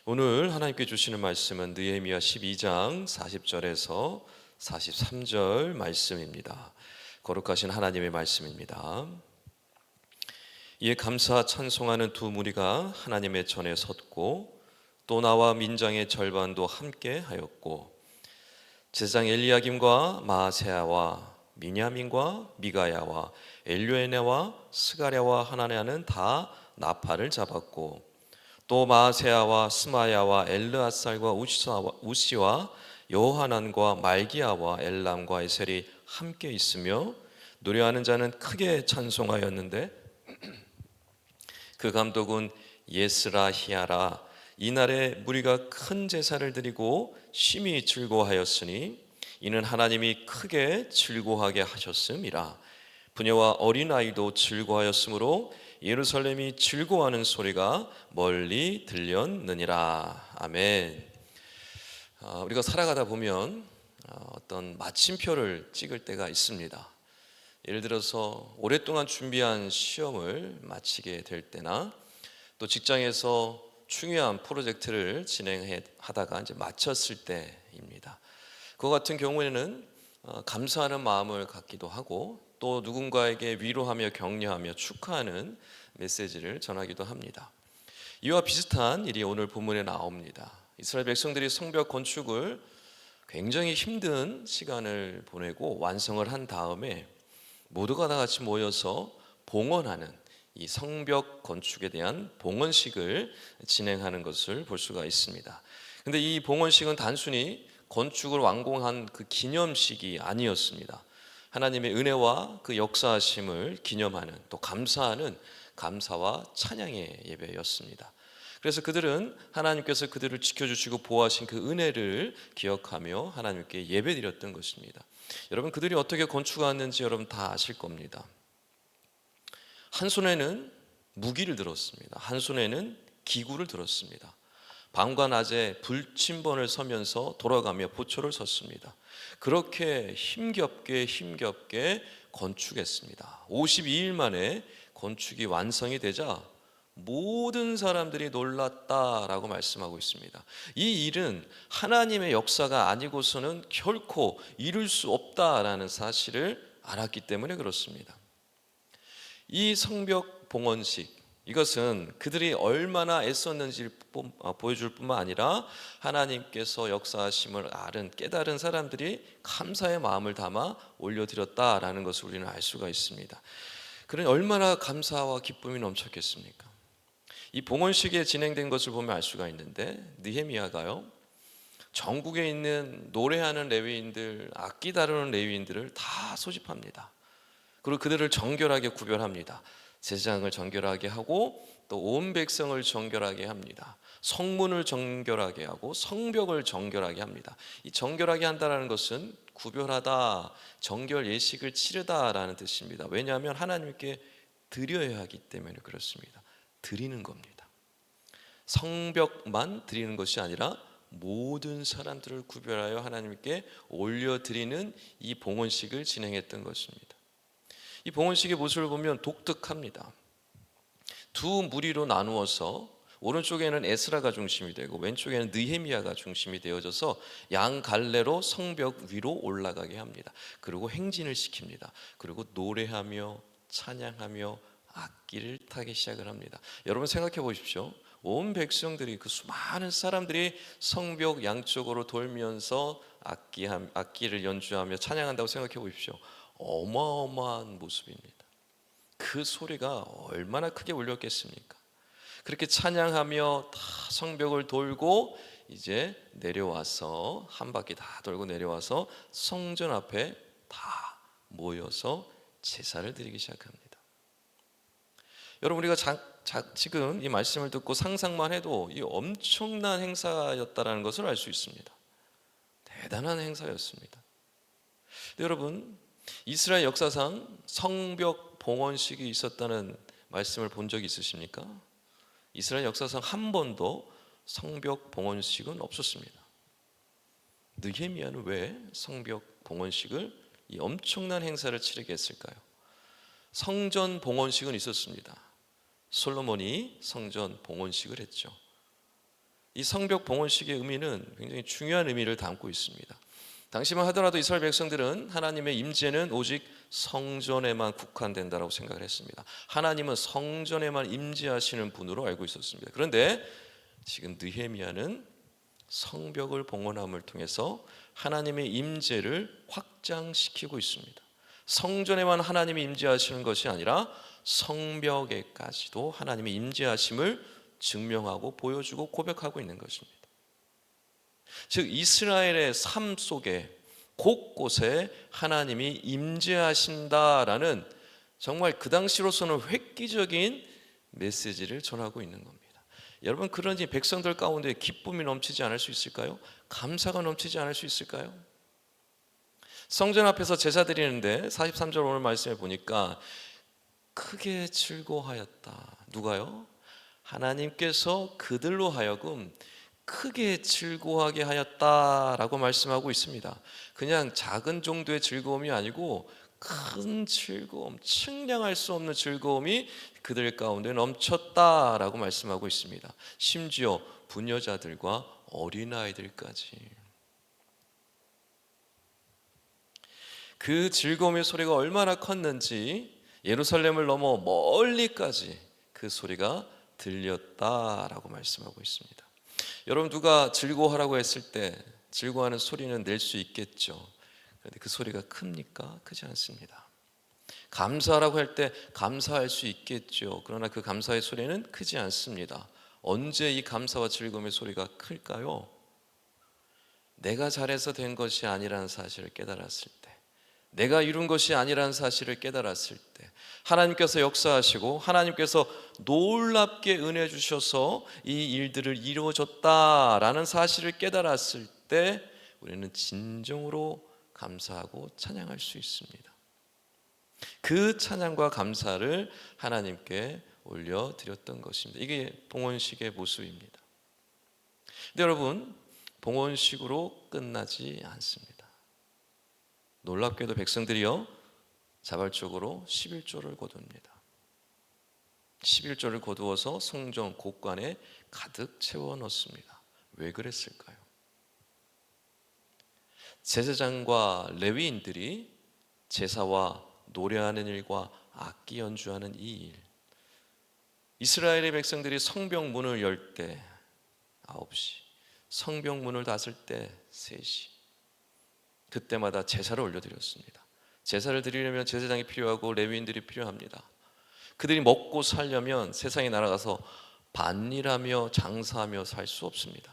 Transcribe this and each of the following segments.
오늘 하나님께 주시는 말씀은 느헤미야 12장 40절에서 43절 말씀입니다. 거룩하신 하나님의 말씀입니다. 이에 감사 찬송하는 두 무리가 하나님의 전에 섰고 또 나와 민장의 절반도 함께 하였고 제사장 엘리야김과 마아세야와 미냐민과 미가야와 엘요에네와 스가랴와 하나냐는 다 나팔을 잡았고 또 마아세야와 스마야와 엘르아살과 우시와 여호하난과 말기야와 엘람과 에셀이 함께 있으며 노래하는 자는 크게 찬송하였는데 그 감독은 예스라히야라. 이날에 무리가 큰 제사를 드리고 심히 즐거워하였으니 이는 하나님이 크게 즐거워하게 하셨음이라. 부녀와 어린아이도 즐거워하였으므로 예루살렘이 즐거워하는 소리가 멀리 들렸느니라. 아멘. 우리가 살아가다 보면 어떤 마침표를 찍을 때가 있습니다. 예를 들어서 오랫동안 준비한 시험을 마치게 될 때나 또 직장에서 중요한 프로젝트를 진행하다가 이제 마쳤을 때입니다. 그 같은 경우에는 감사하는 마음을 갖기도 하고 또 누군가에게 위로하며 격려하며 축하하는 메시지를 전하기도 합니다. 이와 비슷한 일이 오늘 본문에 나옵니다. 이스라엘 백성들이 성벽 건축을 굉장히 힘든 시간을 보내고 완성을 한 다음에 모두가 다 같이 모여서 봉헌하는 이 성벽 건축에 대한 봉헌식을 진행하는 것을 볼 수가 있습니다. 그런데 이 봉헌식은 단순히 건축을 완공한 그 기념식이 아니었습니다. 하나님의 은혜와 그 역사하심을 기념하는 또 감사하는 감사와 찬양의 예배였습니다. 그래서 그들은 하나님께서 그들을 지켜주시고 보호하신 그 은혜를 기억하며 하나님께 예배드렸던 것입니다. 여러분, 그들이 어떻게 건축하였는지 여러분 다 아실 겁니다. 한 손에는 무기를 들었습니다. 한 손에는 기구를 들었습니다. 밤과 낮에 불침번을 서면서 돌아가며 보초를 섰습니다. 그렇게 힘겹게 건축했습니다. 52일 만에 건축이 완성이 되자 모든 사람들이 놀랐다라고 말씀하고 있습니다. 이 일은 하나님의 역사가 아니고서는 결코 이룰 수 없다라는 사실을 알았기 때문에 그렇습니다. 이 성벽 봉헌식, 이것은 그들이 얼마나 애썼는지를 보여줄 뿐만 아니라 하나님께서 역사하심을 깨달은 사람들이 감사의 마음을 담아 올려드렸다라는 것을 우리는 알 수가 있습니다. 그러니 얼마나 감사와 기쁨이 넘쳤겠습니까? 이 봉헌식에 진행된 것을 보면 알 수가 있는데 느헤미야가요, 전국에 있는 노래하는 레위인들, 악기 다루는 레위인들을 다 소집합니다. 그리고 그들을 정결하게 구별합니다. 제사장을 정결하게 하고 또 온 백성을 정결하게 합니다. 성문을 정결하게 하고 성벽을 정결하게 합니다. 이 정결하게 한다는 것은 구별하다, 정결 예식을 치르다라는 뜻입니다. 왜냐하면 하나님께 드려야 하기 때문에 그렇습니다. 드리는 겁니다. 성벽만 드리는 것이 아니라 모든 사람들을 구별하여 하나님께 올려드리는 이 봉헌식을 진행했던 것입니다. 이 봉헌식의 모습을 보면 독특합니다. 두 무리로 나누어서 오른쪽에는 에스라가 중심이 되고 왼쪽에는 느헤미야가 중심이 되어져서 양 갈래로 성벽 위로 올라가게 합니다. 그리고 행진을 시킵니다. 그리고 노래하며 찬양하며 악기를 타기 시작을 합니다. 여러분 생각해 보십시오. 온 백성들이, 그 수많은 사람들이 성벽 양쪽으로 돌면서 악기를 연주하며 찬양한다고 생각해 보십시오. 어마어마한 모습입니다. 그 소리가 얼마나 크게 울렸겠습니까? 그렇게 찬양하며 다 성벽을 돌고 이제 내려와서 한 바퀴 다 돌고 내려와서 성전 앞에 다 모여서 제사를 드리기 시작합니다. 여러분, 우리가 지금 이 말씀을 듣고 상상만 해도 이 엄청난 행사였다라는 것을 알 수 있습니다. 대단한 행사였습니다. 여러분, 이스라엘 역사상 성벽 봉헌식이 있었다는 말씀을 본 적이 있으십니까? 이스라엘 역사상 한 번도 성벽 봉헌식은 없었습니다. 느헤미야는 왜 성벽 봉헌식을, 이 엄청난 행사를 치르게 했을까요? 성전 봉헌식은 있었습니다. 솔로몬이 성전 봉헌식을 했죠. 이 성벽 봉헌식의 의미는 굉장히 중요한 의미를 담고 있습니다. 당시만 하더라도 이스라엘 백성들은 하나님의 임재는 오직 성전에만 국한된다라고 생각을 했습니다. 하나님은 성전에만 임재하시는 분으로 알고 있었습니다. 그런데 지금 느헤미야는 성벽을 봉헌함을 통해서 하나님의 임재를 확장시키고 있습니다. 성전에만 하나님이 임재하시는 것이 아니라 성벽에까지도 하나님의 임재하심을 증명하고 보여주고 고백하고 있는 것입니다. 즉 이스라엘의 삶 속에 곳곳에 하나님이 임재하신다라는 정말 그 당시로서는 획기적인 메시지를 전하고 있는 겁니다. 여러분, 그런지 백성들 가운데 기쁨이 넘치지 않을 수 있을까요? 감사가 넘치지 않을 수 있을까요? 성전 앞에서 제사 드리는데 43절 오늘 말씀에 보니까 크게 즐거워하였다. 누가요? 하나님께서 그들로 하여금 크게 즐거워하게 하였다라고 말씀하고 있습니다. 그냥 작은 정도의 즐거움이 아니고 큰 즐거움, 측량할 수 없는 즐거움이 그들 가운데 넘쳤다라고 말씀하고 있습니다. 심지어 부녀자들과 어린아이들까지. 그 즐거움의 소리가 얼마나 컸는지 예루살렘을 넘어 멀리까지 그 소리가 들렸다라고 말씀하고 있습니다. 여러분, 누가 즐거워하라고 했을 때 즐거워하는 소리는 낼 수 있겠죠. 그런데 그 소리가 큽니까? 크지 않습니다. 감사하라고 할 때 감사할 수 있겠죠. 그러나 그 감사의 소리는 크지 않습니다. 언제 이 감사와 즐거움의 소리가 클까요? 내가 잘해서 된 것이 아니라는 사실을 깨달았을 때, 내가 이룬 것이 아니라는 사실을 깨달았을 때, 하나님께서 역사하시고 하나님께서 놀랍게 은혜 주셔서 이 일들을 이루어졌다라는 사실을 깨달았을 때 우리는 진정으로 감사하고 찬양할 수 있습니다. 그 찬양과 감사를 하나님께 올려드렸던 것입니다. 이게 봉헌식의 모습입니다. 근데 여러분, 봉헌식으로 끝나지 않습니다. 놀랍게도 백성들이요 자발적으로 11조를 거둡니다. 11조를 거두어서 성전 곳간에 가득 채워 넣습니다. 왜 그랬을까요? 제사장과 레위인들이 제사와 노래하는 일과 악기 연주하는 이 일, 이스라엘의 백성들이 성벽 문을 열 때 9시, 성벽 문을 닫을 때 3시, 그때마다 제사를 올려드렸습니다. 제사를 드리려면 제사장이 필요하고 레위인들이 필요합니다. 그들이 먹고 살려면 세상에 나아가서 밭일하며 장사하며 살 수 없습니다.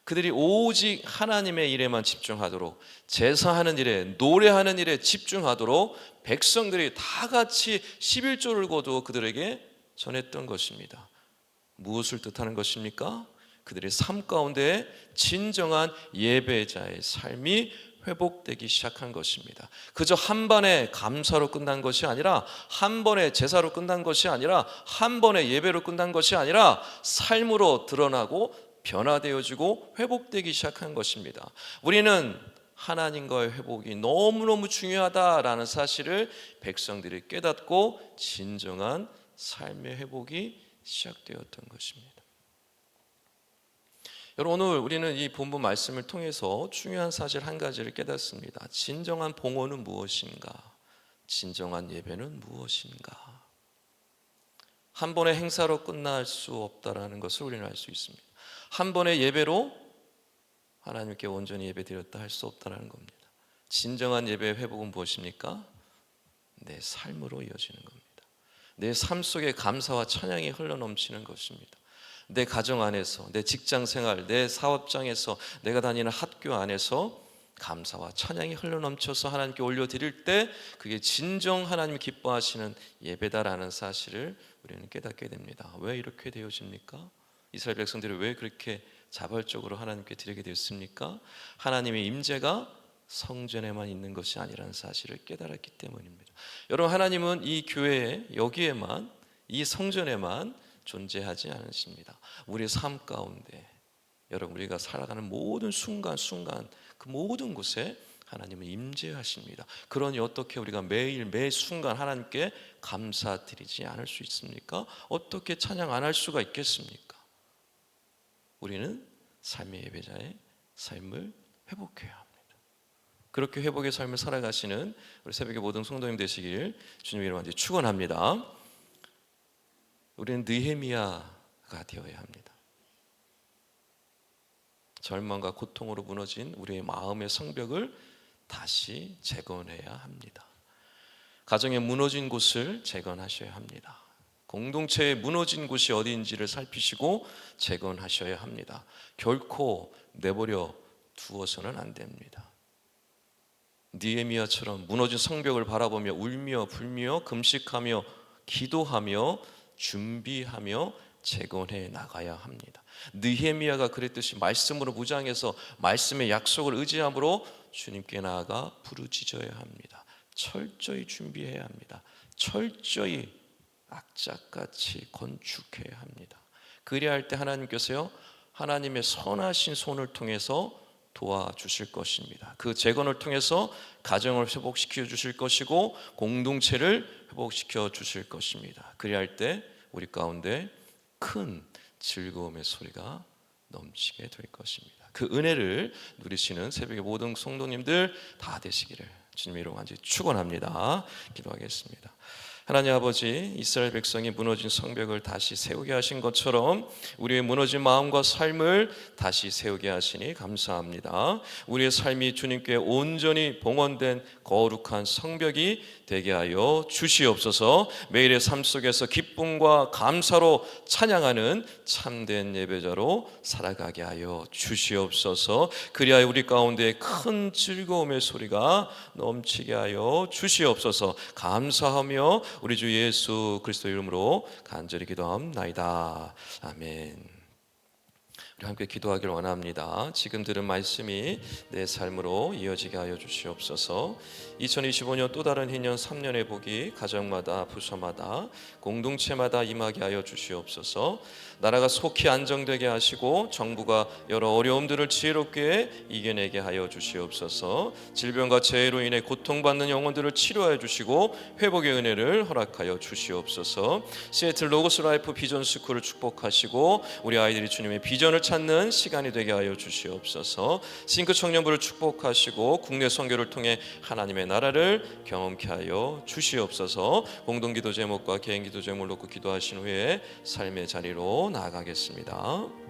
그들이 오직 하나님의 일에만 집중하도록, 제사하는 일에, 노래하는 일에 집중하도록 백성들이 다 같이 11조를 거두어 그들에게 전했던 것입니다. 무엇을 뜻하는 것입니까? 그들의 삶 가운데 진정한 예배자의 삶이 회복되기 시작한 것입니다. 그저 한 번의 감사로 끝난 것이 아니라, 한 번의 제사로 끝난 것이 아니라, 한 번의 예배로 끝난 것이 아니라 삶으로 드러나고 변화되어지고 회복되기 시작한 것입니다. 우리는 하나님과의 회복이 너무너무 중요하다라는 사실을 백성들이 깨닫고 진정한 삶의 회복이 시작되었던 것입니다. 여러분, 오늘 우리는 이 본문 말씀을 통해서 중요한 사실 한 가지를 깨닫습니다. 진정한 봉헌은 무엇인가? 진정한 예배는 무엇인가? 한 번의 행사로 끝날 수 없다라는 것을 우리는 알 수 있습니다. 한 번의 예배로 하나님께 온전히 예배드렸다 할 수 없다는 겁니다. 진정한 예배의 회복은 무엇입니까? 내 삶으로 이어지는 겁니다. 내 삶 속에 감사와 찬양이 흘러넘치는 것입니다. 내 가정 안에서, 내 직장 생활, 내 사업장에서, 내가 다니는 학교 안에서 감사와 찬양이 흘러넘쳐서 하나님께 올려드릴 때 그게 진정 하나님이 기뻐하시는 예배다라는 사실을 우리는 깨닫게 됩니다. 왜 이렇게 되어집니까? 이스라엘 백성들이 왜 그렇게 자발적으로 하나님께 드리게 됐습니까? 하나님의 임재가 성전에만 있는 것이 아니라는 사실을 깨달았기 때문입니다. 여러분, 하나님은 이 교회에, 여기에만, 이 성전에만 존재하지 않으십니다. 우리의 삶 가운데, 여러분, 우리가 살아가는 모든 순간순간 그 모든 곳에 하나님은 임재하십니다. 그러니 어떻게 우리가 매일 매 순간 하나님께 감사드리지 않을 수 있습니까? 어떻게 찬양 안 할 수가 있겠습니까? 우리는 삶의 예배자의 삶을 회복해야 합니다. 그렇게 회복의 삶을 살아가시는 우리 새벽의 모든 성도님 되시길 주님 이름으로 축원합니다. 우리는 느헤미야가 되어야 합니다. 절망과 고통으로 무너진 우리의 마음의 성벽을 다시 재건해야 합니다. 가정에 무너진 곳을 재건하셔야 합니다. 공동체에 무너진 곳이 어디인지를 살피시고 재건하셔야 합니다. 결코 내버려 두어서는 안 됩니다. 느헤미야처럼 무너진 성벽을 바라보며 울며 불며 금식하며 기도하며 준비하며 재건해 나가야 합니다. 느헤미야가 그랬듯이 말씀으로 무장해서 말씀의 약속을 의지함으로 주님께 나아가 부르짖어야 합니다. 철저히 준비해야 합니다. 철저히 악작같이 건축해야 합니다. 그리할 때 하나님께서요, 하나님의 선하신 손을 통해서 도와주실 것입니다. 그 재건을 통해서 가정을 회복시켜 주실 것이고 공동체를 회복시켜 주실 것입니다. 그리할 때 우리 가운데 큰 즐거움의 소리가 넘치게 될 것입니다. 그 은혜를 누리시는 새벽의 모든 성도님들 다 되시기를 주님의 이름으로 간절히 축원합니다. 기도하겠습니다. 하나님 아버지, 이스라엘 백성이 무너진 성벽을 다시 세우게 하신 것처럼 우리의 무너진 마음과 삶을 다시 세우게 하시니 감사합니다. 우리의 삶이 주님께 온전히 봉헌된 거룩한 성벽이 되게 하여 주시옵소서. 매일의 삶 속에서 기쁨과 감사로 찬양하는 참된 예배자로 살아가게 하여 주시옵소서. 그리하여 우리 가운데 큰 즐거움의 소리가 넘치게 하여 주시옵소서. 감사하며 우리 주 예수 그리스도 이름으로 간절히 기도합나이다. 아멘. 우리 함께 기도하기를 원합니다. 지금 들은 말씀이 내 삶으로 이어지게 하여 주시옵소서. 2025년 또 다른 희년 3년의 복이 가정마다 부서마다 공동체마다 임하게 하여 주시옵소서. 나라가 속히 안정되게 하시고 정부가 여러 어려움들을 지혜롭게 이겨내게 하여 주시옵소서. 질병과 재해로 인해 고통받는 영혼들을 치료하여 주시고 회복의 은혜를 허락하여 주시옵소서. 시애틀 로고스 라이프 비전 스쿨을 축복하시고 우리 아이들이 주님의 비전을 찾는 시간이 되게 하여 주시옵소서. 싱크 청년부를 축복하시고 국내 선교를 통해 하나님의 나라를 경험케 하여 주시옵소서. 공동기도 제목과 개인기도 제목을 놓고 기도하신 후에 삶의 자리로 나아가겠습니다.